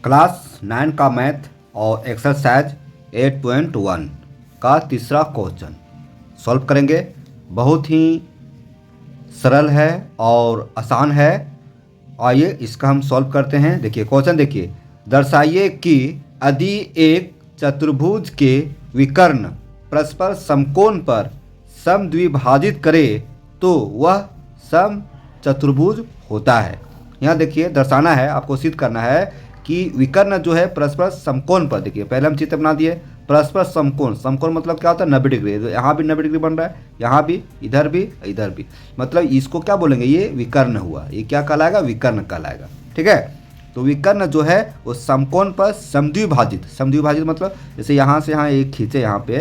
Class 9 का math और exercise 8.1 का तीसरा क्वेश्चन सॉल्व करेंगे। बहुत ही सरल है और आसान है। आइए इसका हम सॉल्व करते हैं। देखिए क्वेश्चन देखिए, दर्शाइए कि यदि एक चतुर्भुज के विकर्ण परस्पर समकोण पर समद्विभाजित करे तो वह समचतुर्भुज होता है। यहाँ देखिए दर्शाना है, आपको सिद्ध करना है कि विकर्ण जो है परस्पर समकोण पर, देखिए पहले हम चित्र बना दिए। परस्पर समकोण, समकोण मतलब क्या होता है 90 डिग्री। तो यहाँ भी 90 डिग्री बन रहा है, यहाँ भी, इधर भी, मतलब इसको क्या बोलेंगे, ये विकर्ण हुआ। ये क्या कहलाएगा, विकर्ण कहलाएगा। ठीक है, तो विकर्ण जो है वो समकोण पर समद्विभाजित, समद्विभाजित मतलब जैसे यहाँ से यहाँ एक खींचे यहाँ पे,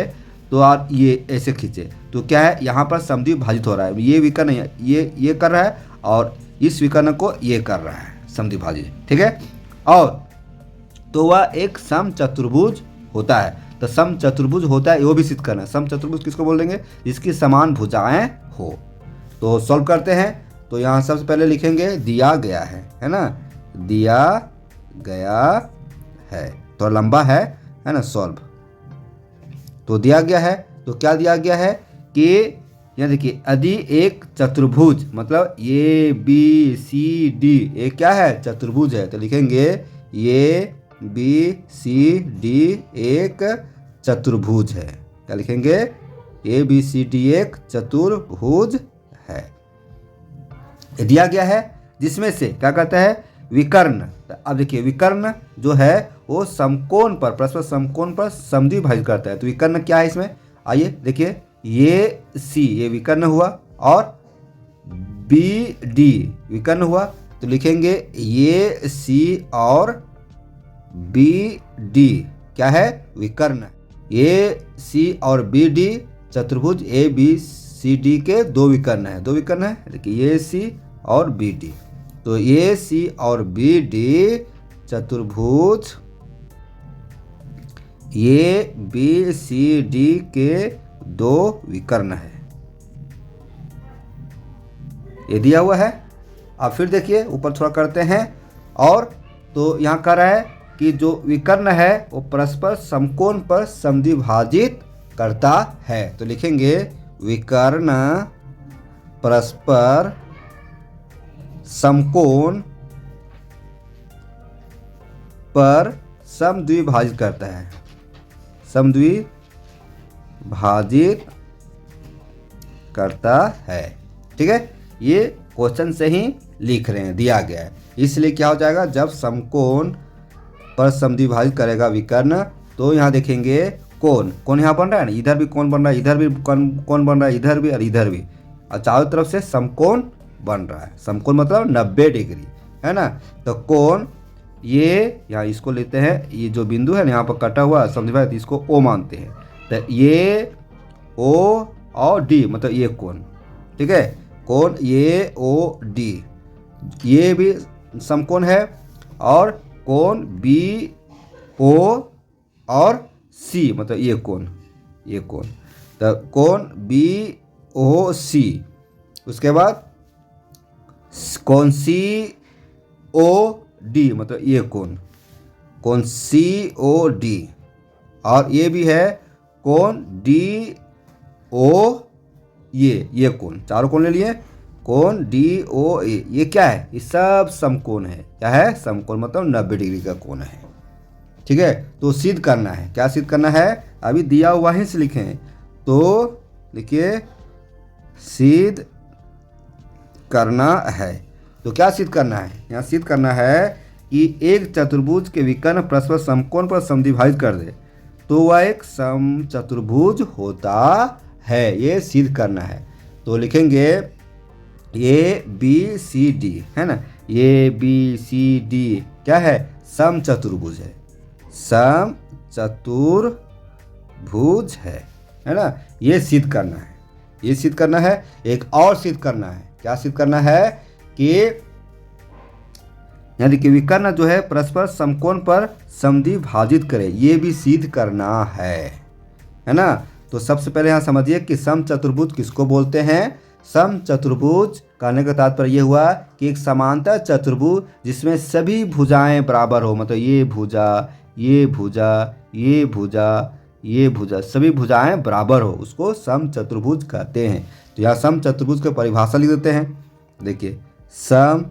तो आप ये ऐसे खींचे तो क्या है, यहाँ पर समद्विभाजित हो रहा है। ये विकर्ण ये कर रहा है और इस विकर्ण को ये कर रहा है समद्विभाजित। ठीक है, और तो वह एक समचतुर्भुज होता है। तो समचतुर्भुज होता है वो भी सिद्ध करना है। समचतुर्भुज किसको बोल देंगे, जिसकी समान भुजाएं हो। तो सॉल्व करते हैं। तो यहाँ सबसे पहले लिखेंगे दिया गया है ना, दिया गया है, तो लंबा है ना, सॉल्व। तो दिया गया है, तो क्या दिया गया है कि यहाँ देखिए यदि एक चतुर्भुज, मतलब ए बी सी डी, ये क्या है, चतुर्भुज है। तो लिखेंगे ए बी सी डी एक चतुर्भुज है। क्या लिखेंगे, ए बी सी डी एक चतुर्भुज है। दिया गया है जिसमें से क्या कहता है, विकर्ण। अब देखिए विकर्ण जो है वो समकोण पर, परस्पर समकोण पर समद्विभाजित करता है। तो विकर्ण क्या है इसमें, आइए देखिए, ये सी ये विकर्ण हुआ और बी डी विकर्ण हुआ। तो लिखेंगे ये सी और बी डी क्या है, विकर्ण। ए सी और बी डी चतुर्भुज ए बी सी डी के दो विकर्ण है, दो विकर्ण है। देखिए ए सी और बी डी, तो ए सी और बी डी चतुर्भुज ए बी सी डी के दो विकर्ण है। ये दिया हुआ है। अब फिर देखिए ऊपर थोड़ा करते हैं, और तो यहाँ कह रहा है कि जो विकर्ण है वो परस्पर समकोण पर समद्विभाजित करता है। तो लिखेंगे विकर्ण परस्पर समकोण पर समद्विभाजित करता है, समद्विभाजित करता है। ठीक है, ये क्वेश्चन से ही लिख रहे हैं, दिया गया है। इसलिए क्या हो जाएगा, जब समकोण पर समद्विभाजित करेगा विकर्ण, तो यहाँ देखेंगे कोण, कोण यहाँ बन रहा है ना, इधर भी कोण बन रहा है, इधर भी कोण बन रहा है, इधर भी और इधर भी, और चारों तरफ से समकोण बन रहा है। समकोण मतलब 90 डिग्री है ना। तो कोण ये यहाँ इसको लेते हैं, ये जो बिंदु है ना यहाँ पर कटा हुआ समद्विभाजित, इसको ओ मानते हैं। तो ये ओ और डी मतलब ये कोण। ठीक है, कोण ये ओ डी ये भी समकोण है, और कोण बी ओ और सी मतलब ये कोण, ये कोण। तो कोण बी ओ सी, उसके बाद कोण सी ओ डी मतलब ये कोण, कोण सी ओ डी, और ये भी है कोण डी ओ ये कोण। चारों कोण ले लिए, कोण डी ओ ए, ये क्या है, ये सब समकोण है। क्या है, समकोण मतलब 90 डिग्री का कोण है। ठीक है, तो सिद्ध करना है। क्या सिद्ध करना है, अभी दिया हुआ ही से लिखें, तो लिखिए सिद्ध करना है। तो क्या सिद्ध करना है, यहाँ सिद्ध करना है कि एक चतुर्भुज के विकर्ण परस्पर समकोण पर समद्विभाजित कर दे तो वह एक समचतुर्भुज होता है। ये सिद्ध करना है। तो लिखेंगे ए बी सी डी है ना, ए बी सी डी क्या है, समचतुर्भुज है, समचतुर्भुज है ना। ये सिद्ध करना है, ये सिद्ध करना है। एक और सिद्ध करना है। क्या सिद्ध करना है कि यानी कि विकर्ण जो है परस्पर समकोण पर समद्विभाजित करे, ये भी सिद्ध करना है ना। तो सबसे पहले यहाँ समझिए कि समचतुर्भुज किसको बोलते हैं। समचतुर्भुज कहने का तात्पर्य ये हुआ कि एक समांतर चतुर्भुज जिसमें सभी भुजाएं बराबर हो, मतलब ये भुजा, ये भुजा, ये भुजा, ये भुजा, सभी भुजाएं बराबर हो, उसको सम चतुर्भुज कहते हैं। तो यहाँ सम चतुर्भुज की परिभाषा लिख देते हैं। देखिए सम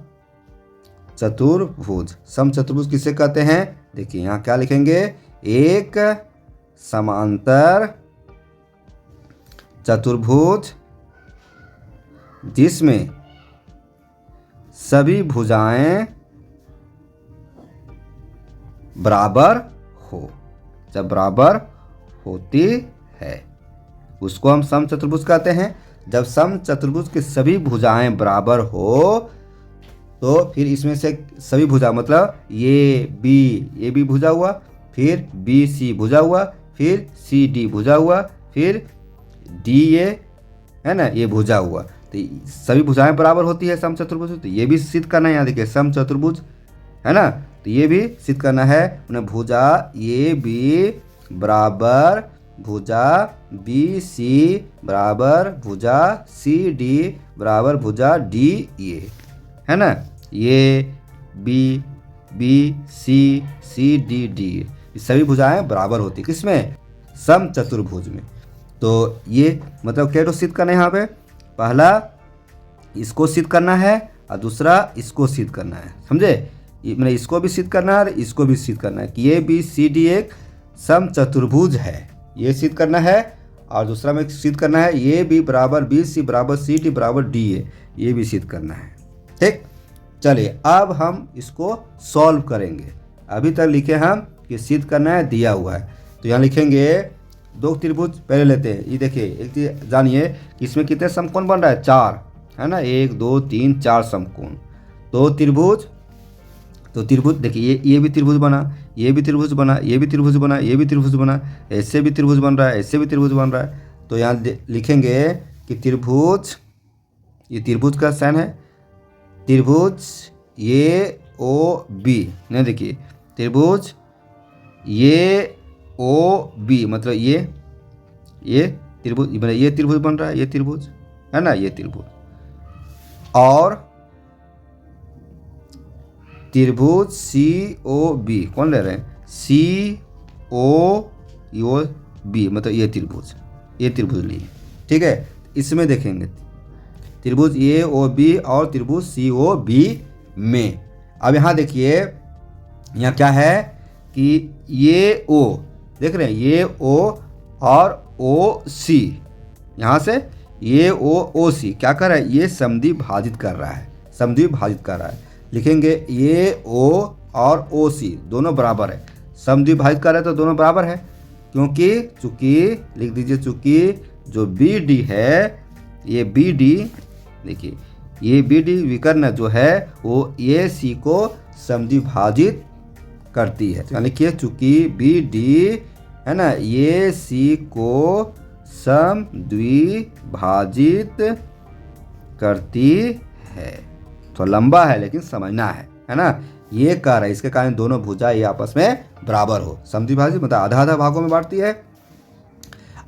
चतुर्भुज, सम चतुर्भुज किसे कहते हैं? देखिए यहाँ क्या लिखेंगे, एक समांतर चतुर्भुज जिसमें सभी भुजाएं बराबर हो, जब बराबर होती है उसको हम सम चतुर्भुज कहते हैं। जब सम चतुर्भुज की सभी भुजाएं बराबर हो तो फिर इसमें से सभी भुजा मतलब ये बी भुजा हुआ, फिर बी सी भुजा हुआ, फिर सी डी भुजा हुआ, फिर डी ए है ना ये भुजा हुआ, तो सभी भुजाएं बराबर होती है सम चतुर्भुज। तो ये भी सिद्ध करना है, यहाँ देखिए सम चतुर्भुज है ना, तो ये भी सिद्ध करना है। उन्हें भुजा ए बी बराबर भुजा बी सी बराबर भुजा सी डी बराबर भुजा डी ए, है ना, ये बी सी डी डी, सभी भुजाएं बराबर होती किसमें? सम चतुर्भुज में। तो ये मतलब क्या सिद्ध करना है यहाँ पे, पहला इसको सिद्ध करना है और दूसरा इसको सिद्ध करना है, समझे? मैंने इसको भी सिद्ध करना है और इसको भी सिद्ध करना है कि ये बी सी डी एक सम चतुर्भुज है, ये सिद्ध करना है। और दूसरा में सिद्ध करना है ये बी बराबर बी सी बराबर सी डी बराबर डी ए, ये भी सिद्ध करना है। ठीक, चलिए अब हम इसको सॉल्व करेंगे। अभी तक लिखे हम कि सिद्ध करना है, दिया हुआ है, तो यहाँ लिखेंगे दो त्रिभुज पहले लेते हैं। ये देखिए एक चीज जानिए कि इसमें कितने समकोण बन रहा है? 4 है ना, 1 2 3 4 समकोण। तो त्रिभुज देखिए ये भी त्रिभुज बना, ये भी त्रिभुज बना, ये भी त्रिभुज बना, ये भी त्रिभुज बना, ऐसे भी त्रिभुज बन रहा है, ऐसे भी त्रिभुज बन रहा है। तो यहाँ लिखेंगे कि त्रिभुज, ये त्रिभुज का साइन है, त्रिभुज ये ओ बी, नहीं देखिए त्रिभुज ये ओ बी मतलब ये त्रिभुज, मतलब ये त्रिभुज बन रहा है, ये त्रिभुज है ना, ये त्रिभुज। और त्रिभुज सी ओ बी कौन ले रहे हैं? सी ओ बी मतलब ये त्रिभुज लिए, ठीक है। इसमें देखेंगे त्रिभुज ए ओ बी और त्रिभुज सी ओ बी में। अब यहाँ देखिए यहाँ क्या है कि ये ओ देख रहे हैं, ये ओ और ओ सी, यहाँ से ये ओ सी क्या कर रहा है? ये समद्वि भाजित कर रहा है, समद्वि भाजित कर रहा है। लिखेंगे ये ओ और ओ सी दोनों बराबर है, समद्वि भाजित कर रहा है तो दोनों बराबर है, क्योंकि चूंकि लिख दीजिए चूंकि जो बी डी है, ये बी डी देखिए ये बी डी विकर्ण जो है वो ए सी को समद्वि भाजित करती है। तो लिखिए चूंकि बी डी है ना ये सी को समद्वि भाजित करती है। तो लंबा है लेकिन समझना है ना, ये कह रहा है इसके कारण दोनों भुजा ये आपस में बराबर हो, समद्वि भाजित मतलब आधा आधा भागों में बांटती है।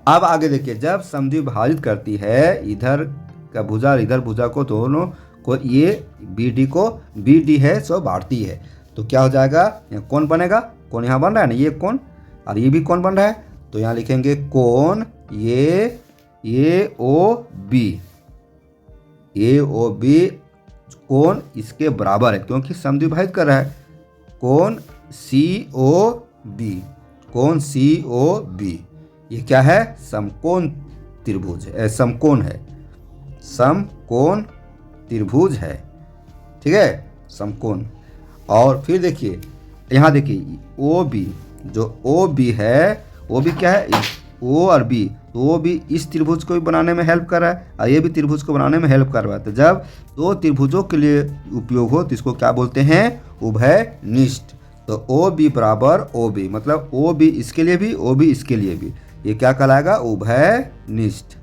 अब आगे देखिए जब समद्वि भाजित करती है, इधर का भुजा और इधर भुजा को, दोनों को ये बी डी को बी डी है सो बांटती है, तो क्या हो जाएगा? यहाँ कौन बनेगा? कौन यहाँ बन रहा है ना, ये कौन और ये भी कौन बन रहा है, तो यहाँ लिखेंगे कौन ये ओ बी कौन इसके बराबर है, क्योंकि समद्वि भाजित कर रहा है। कौन सी ओ बी ये क्या है? समकोण त्रिभुज है, समकोण है, समकोण त्रिभुज है, ठीक है, समकोण। और फिर देखिए यहाँ देखिए ओ बी, जो ओ बी है वो भी क्या है? ओ और बी, तो वो भी इस त्रिभुज को भी बनाने में हेल्प कर रहा है और ये भी त्रिभुज को बनाने में हेल्प कर रहा है। तो जब दो त्रिभुजों के लिए उपयोग हो तो इसको क्या बोलते हैं? उभयनिष्ठ। तो ओ बी बराबर ओ बी मतलब ओ बी इसके लिए भी, ओ बी इसके लिए भी, ये क्या कहलाएगा? उभयनिष्ठ,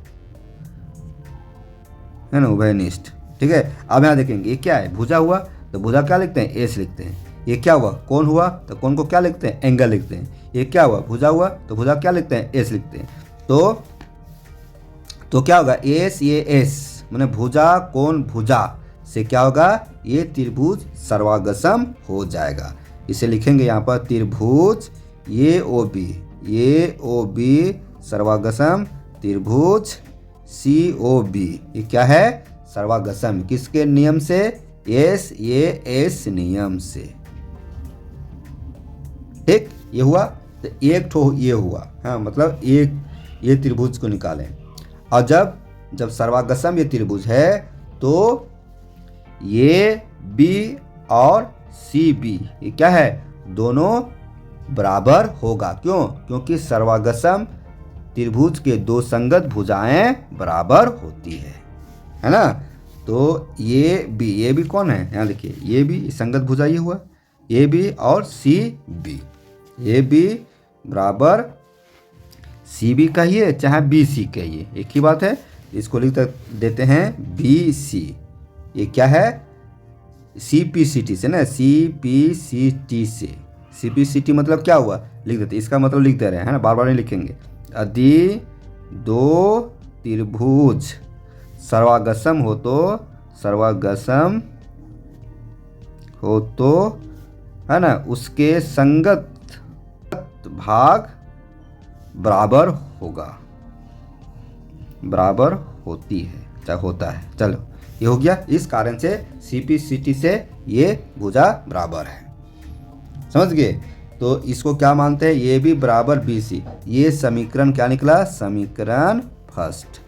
है ना, उभयनिष्ठ, ठीक है। अब यहाँ देखेंगे ये क्या है? भुजा हुआ, तो भुजा क्या लिखते हैं? एस लिखते हैं। ये क्या हुआ? कोण हुआ, तो कोण को क्या लिखते हैं? एंगल लिखते हैं। ये क्या हुआ? भुजा हुआ, तो भुजा क्या लिखते हैं? एस लिखते हैं। तो क्या होगा? एस, ये एस माने भुजा कोण भुजा से क्या होगा, ये त्रिभुज सर्वागसम हो जाएगा। इसे लिखेंगे यहाँ पर त्रिभुज ये ओ बी सर्वागसम त्रिभुज COB। ये क्या है, सर्वागसम। किसके नियम से, एस नियम से। ठीक, ये हुआ। तो एक ठो ये हुआ, हाँ मतलब एक ये त्रिभुज को निकालें। और जब सर्वागसम ये त्रिभुज है तो ये B और CB ये क्या है, दोनों बराबर होगा। क्यों, क्योंकि सर्वागसम त्रिभुज के दो संगत भुजाएं बराबर होती है ना। तो ये भी कौन है, यहाँ देखिए, ये भी संगत भुजा ये हुआ, ये भी और CB। ये भी बराबर CB कहिए चाहे BC कहिए, एक ही बात है। इसको लिख देते हैं BC। ये क्या है, CPCT से ना, CPCT से। CPCT मतलब क्या हुआ, लिख देते, इसका मतलब लिख दे रहे हैं ना, बार बार नहीं लिखेंगे। यदि दो त्रिभुज सर्वागसम हो तो है ना, उसके संगत भाग बराबर होती है, चाहे होता है। चलो ये हो गया। इस कारण से CPCT से ये भुजा बराबर है, समझ गए। तो इसको क्या मानते हैं, ये भी बराबर BC। ये समीकरण क्या निकला, समीकरण फर्स्ट।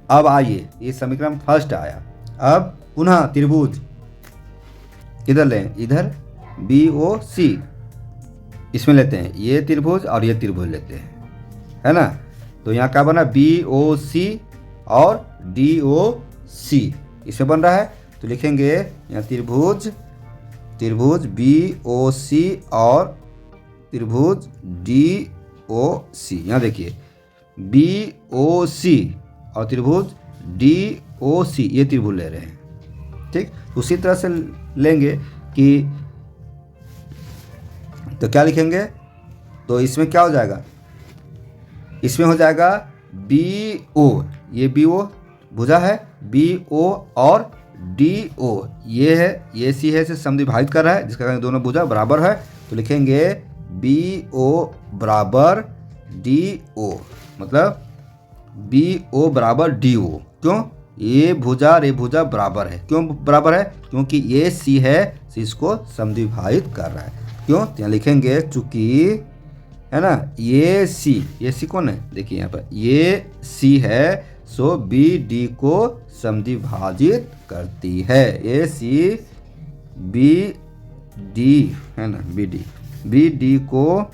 अब आइए, ये समीकरण फर्स्ट आया। अब पुनः त्रिभुज किधर लें, इधर BOC इसमें लेते हैं, ये त्रिभुज और ये त्रिभुज लेते हैं, है ना। तो यहाँ क्या बना, BOC और DOC इसमें बन रहा है। तो लिखेंगे यहाँ त्रिभुज BOC और त्रिभुज DOC। यहाँ देखिए BOC और त्रिभुज DOC ये त्रिभुज ले रहे हैं। ठीक, उसी तरह से लेंगे कि तो क्या लिखेंगे, तो इसमें क्या हो जाएगा, इसमें हो जाएगा BO, ये BO भुजा है, BO और DO ये है, ये C है, इसे समद्विभाजित कर रहा है, जिसका कारण दोनों भुजा बराबर है। तो लिखेंगे BO बराबर DO, मतलब BO बराबर DO। क्यों, ये भुजा और ये भुजा बराबर है। क्यों बराबर है, क्योंकि ये C है, इसको समद्विभाजित कर रहा है। क्यों, तो यहाँ लिखेंगे चूंकि है ना, ये C कौन है, देखिए यहाँ पर ये C है, सो BD को समद्विभाजित करती है। ये C BD है ना, BD को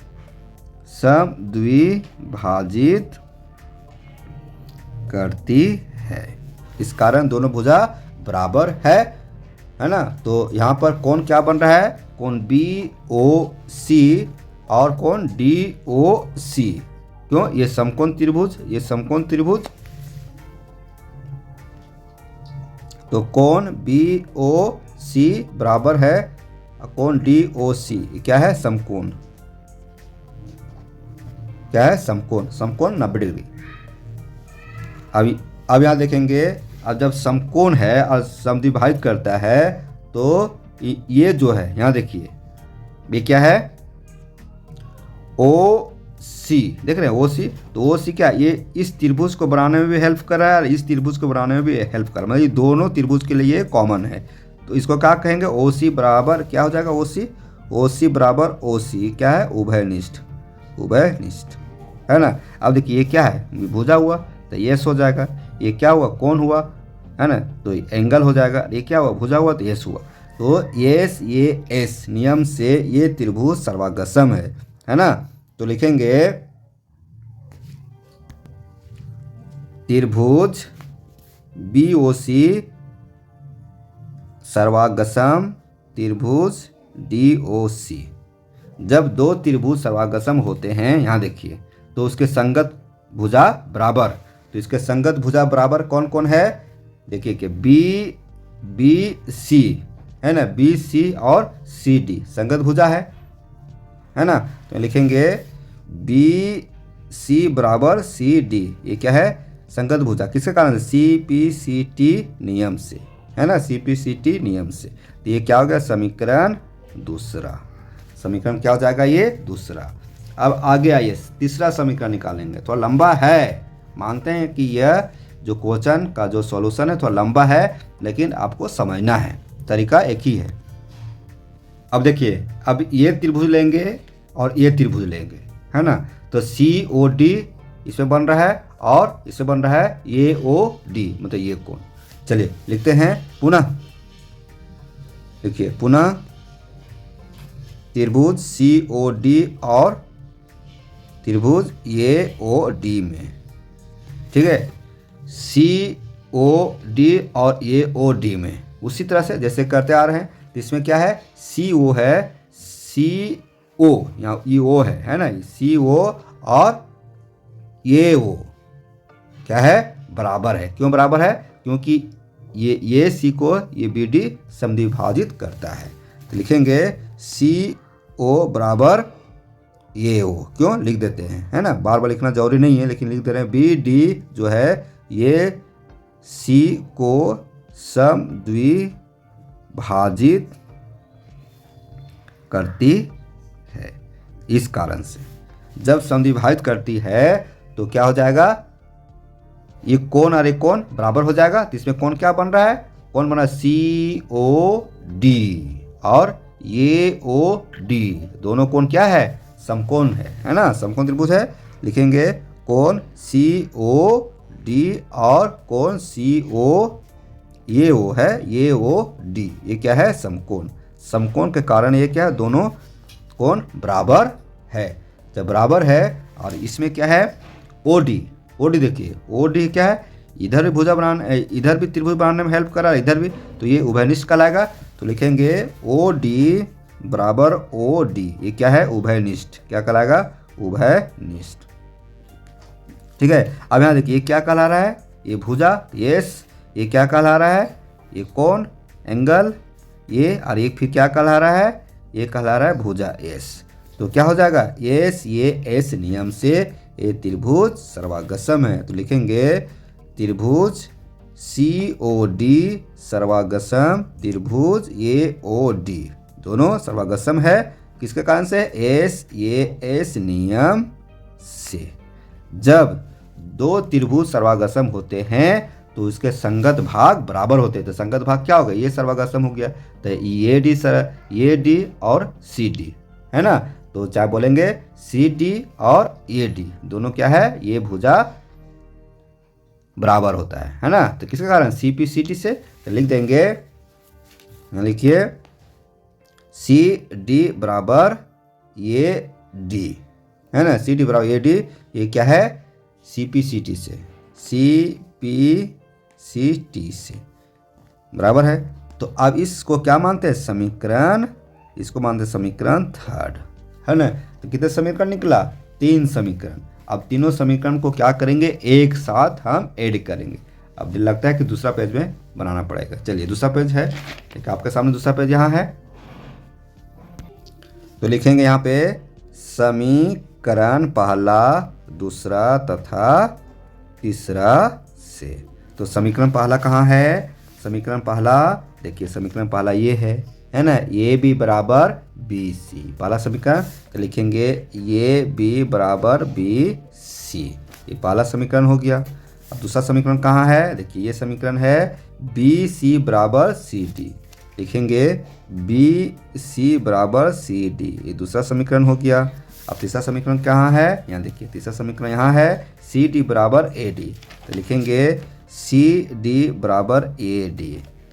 समद्विभाजित करती है। इस कारण दोनों भुजा बराबर है ना। तो यहाँ पर कौन क्या बन रहा है, कौन BOC और कौन DOC। क्यों, ये समकोण त्रिभुज, ये समकोण त्रिभुज। तो कौन BOC बराबर है कौन DOC, क्या है, समकोण। क्या है, समकोण। समकोण 90 डिग्री। अब यहाँ देखेंगे, अब जब समकोण है और समद्विभाजित करता है तो ये जो है, यहाँ देखिए ये क्या है, OC, देख रहे हैं OC। तो OC क्या, ये इस त्रिभुज को बनाने में भी हेल्प कर रहा है और इस त्रिभुज को बनाने में भी हेल्प कर रहा है, मतलब ये दोनों त्रिभुज के लिए कॉमन है। तो इसको क्या कहेंगे, OC बराबर क्या हो जाएगा, OC बराबर OC क्या है, उभयनिष्ठ है ना। अब देखिए ये क्या है, भुजा हुआ, तो यस हो जाएगा। ये क्या हुआ, कौन हुआ, है ना, तो एंगल हो जाएगा। ये क्या हुआ, भुजा हुआ, तो यस हुआ। तो ये एस नियम से ये त्रिभुज सर्वागसम है ना। तो लिखेंगे त्रिभुज BOC सर्वागसम त्रिभुज DOC। जब दो त्रिभुज सर्वागसम होते हैं, यहाँ देखिए, तो उसके संगत भुजा बराबर। तो इसके संगत भुजा बराबर कौन कौन है, देखिए कि BC है ना, BC और CD संगत भुजा है ना। तो लिखेंगे BC बराबर CD, ये क्या है, संगत भुजा किसके कारण? CPCT नियम से, है ना, CPCT नियम से। तो ये क्या हो गया? समीकरण दूसरा। समीकरण क्या हो जाएगा? ये दूसरा। अब आगे आइए तीसरा समीकरण निकालेंगे। थोड़ा लंबा है, मानते हैं कि यह जो क्वेश्चन का जो सॉल्यूशन है थोड़ा लंबा है, लेकिन आपको समझना है, तरीका एक ही है। अब देखिए, अब ये त्रिभुज लेंगे और ये त्रिभुज लेंगे, है ना। तो COD इसमें बन रहा है और इसमें बन रहा है AOD, मतलब ये कोण। चलिए लिखते हैं पुनः। देखिए पुनः त्रिभुज COD और त्रिभुज AOD में, ठीक है, COD और AOD में उसी तरह से जैसे करते आ रहे हैं। तो इसमें क्या है? CO है, CO यहाँ EO है ना, CO और AO क्या है? बराबर है। क्यों बराबर है? क्योंकि ये C को ये BD समद्विभाजित करता है। तो लिखेंगे CO बराबर AO। क्यों लिख देते हैं, है ना, बार बार लिखना जरूरी नहीं है, लेकिन लिख दे रहे हैं। BD जो है ये C को समद्विभाजित करती है। इस कारण से जब समद्विभाजित करती है तो क्या हो जाएगा? ये कोण और ये कोण बराबर हो जाएगा। तो इसमें कोण क्या बन रहा है? कोण बना COD और AOD, दोनों कोण क्या है? समकोण है ना, समकोण त्रिभुज है। लिखेंगे कोण COD और कोण AO है, AOD, ये क्या है? समकोण। समकोण के कारण ये क्या है? दोनों कोण बराबर है। जब बराबर है और इसमें क्या है? OD देखिए, OD क्या है? इधर भी भुजा बनाने, इधर भी त्रिभुज बनाने में हेल्प कर रहा है, इधर भी, तो ये उभयनिष्ठ कहलाएगा। तो लिखेंगे OD बराबर OD, ये क्या है? उभयनिष्ठ। क्या कहलाएगा? उभयनिष्ठ। ठीक है। अब यहाँ देखिए, ये क्या कहला रहा है? ये भुजा, यस। ये क्या कहला रहा है? ये कोण, एंगल, ये। और ये फिर क्या कहला रहा है? ये कहला रहा है भुजा, यस। तो क्या हो जाएगा? यस, ये एस नियम से ये त्रिभुज सर्वागसम है। तो लिखेंगे त्रिभुज COD सर्वागसम त्रिभुज AOD, दोनों सर्वागसम है। किसके कारण से? एस नियम से। जब दो त्रिभुज सर्वागसम होते हैं तो इसके संगत भाग बराबर होते हैं। तो संगत भाग क्या हो गया? ये सर्वागसम हो गया, तो AD और CD, है ना। तो चाहे बोलेंगे CD और AD दोनों क्या है? ये भुजा बराबर होता है ना। तो किसके कारण? CPCT से। तो लिख देंगे, लिखिए CD बराबर AD, है ना, CD बराबर AD, ये क्या है? CPCT से, CPCT से बराबर है। तो अब इसको क्या मानते हैं? समीकरण, इसको मानते हैं समीकरण थर्ड, है ना। तो कितने समीकरण निकला? 3 समीकरण। अब तीनों समीकरण को क्या करेंगे? एक साथ हम ऐड करेंगे। अब दिल लगता है कि दूसरा पेज में बनाना पड़ेगा। चलिए दूसरा पेज है, एक आपके सामने दूसरा पेज यहाँ है। तो लिखेंगे यहाँ पे समीकरण पहला, दूसरा तथा तीसरा से। तो समीकरण पहला कहाँ है? समीकरण पहला देखिए, समीकरण पहला ये है ना, AB बराबर BC, पहला समीकरण। तो लिखेंगे AB बराबर BC, ये पहला समीकरण हो गया। अब दूसरा समीकरण कहाँ है? देखिए ये समीकरण है BC बराबर CD, लिखेंगे BC बराबर CD, ये दूसरा समीकरण हो गया। अब तीसरा समीकरण कहाँ है? यहाँ देखिए, तीसरा समीकरण यहाँ है CD बराबर AD, तो लिखेंगे CD बराबर AD,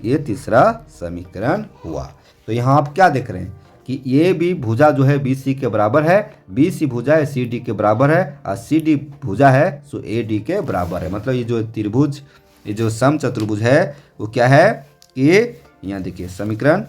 ये तीसरा समीकरण हुआ। तो यहाँ आप क्या देख रहे हैं कि ये भी भुजा जो है BC के बराबर है, BC भुजा है CD के बराबर है, और CD भुजा है सो AD के बराबर है। मतलब ये जो त्रिभुज, ये जो समचतुर्भुज है वो क्या है कि यहाँ देखिए समीकरण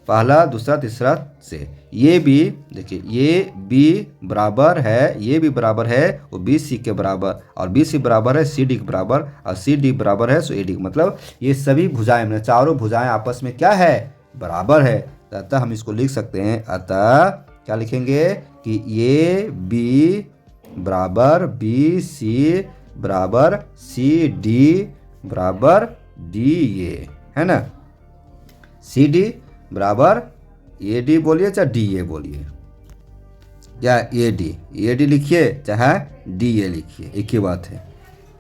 पहला, दूसरा, तीसरा से ये भी देखिए, ये B बराबर है, ये भी बराबर है वो BC के बराबर, और BC बराबर है CD के बराबर, और CD बराबर है सो AD। मतलब ये सभी भुजाएं, मतलब चारों भुजाएं आपस में क्या है? बराबर है। अतः हम इसको लिख सकते हैं, अतः क्या लिखेंगे कि ये B बराबर BC बराबर सी डी बराबर डी ए, है ना। सी डी बराबर ए डी बोलिए चाहे डी ए बोलिए, या ए डी लिखिए चाहे डी ए लिखिए, एक ही बात है,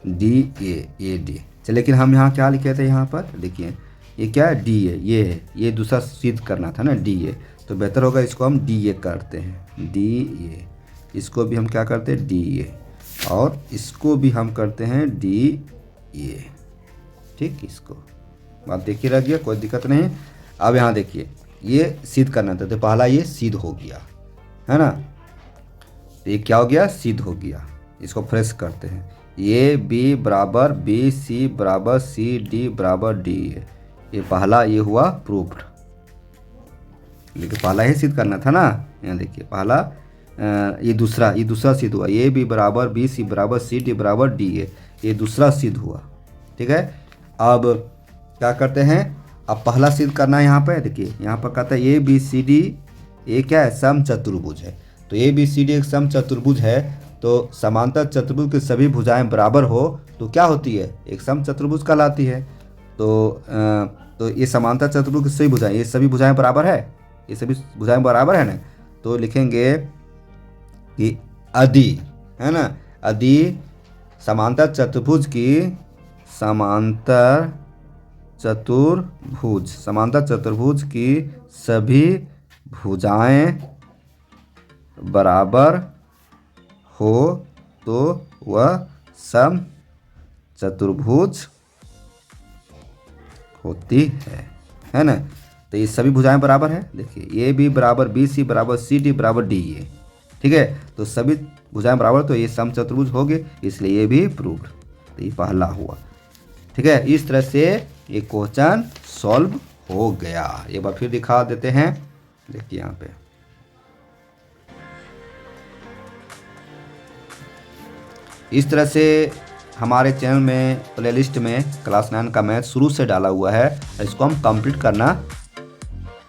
डी ए डी। चलिए, लेकिन हम यहाँ क्या लिखे थे, यहाँ पर देखिए ये क्या है, डी ए, ये है, ये दूसरा सिद्ध करना था ना, डी ए, तो बेहतर होगा इसको हम डी ए करते हैं, डी ए। इसको भी हम क्या करते हैं, डी ए, और इसको भी हम करते हैं डी ए। ठीक, इसको बात देखिए रह गया, कोई दिक्कत नहीं। अब यहाँ देखिए ये सिद्ध करना था, तो पहला ये सिद्ध हो गया, है ना, तो ये क्या हो गया, सिद्ध हो गया। इसको फ्रेश करते हैं, ए बी बराबर बी सी बराबर सी डी बराबर डी ए, ये पहला ये हुआ प्रूफ्ड। लेकिन पहला ही सिद्ध करना था ना, यहाँ देखिए पहला ये दूसरा सिद्ध हुआ, ए बी बराबर बी सी बराबर सी डी बराबर डी ए, ये दूसरा सिद्ध हुआ। ठीक है, अब क्या करते हैं, अब पहला सिद्ध करना है। यहाँ पे देखिए, यहाँ पर कहता है ए बी सी डी, ये क्या है, सम चतुर्भुज है। तो ए बी सी डी एक सम चतुर्भुज है, तो समांतर चतुर्भुज की सभी भुजाएं बराबर हो तो क्या होती है, एक सम चतुर्भुज कहलाती है। तो ये समांतर चतुर्भुज की सभी भुजाएं, ये सभी भुजाएं बराबर है, ये सभी भुजाएं बराबर है ना, तो लिखेंगे कि अदि, है ना, अदि समांतर चतुर्भुज की सभी भुजाएं बराबर हो तो वह सम चतुर्भुज होती है ना। तो ये सभी भुजाएं बराबर है, देखिए ए बी बराबर बी सी बराबर सी डी बराबर डी ए। ठीक है, तो सभी भुजाएं बराबर, तो ये सम चतुर्भुज हो गए, इसलिए ये भी प्रूव्ड, तो ये पहला हुआ। ठीक है, इस तरह से ये क्वेश्चन सॉल्व हो गया। एक बार फिर दिखा देते हैं, देखिए यहाँ पे इस तरह से हमारे चैनल में प्लेलिस्ट में क्लास 9 का मैथ शुरू से डाला हुआ है, इसको हम कंप्लीट करना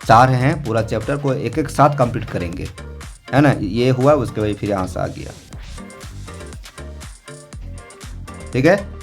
चाह रहे हैं। पूरा चैप्टर को एक एक साथ कंप्लीट करेंगे, है ना। ये हुआ, उसके बाद फिर यहाँ से आ गया। ठीक है।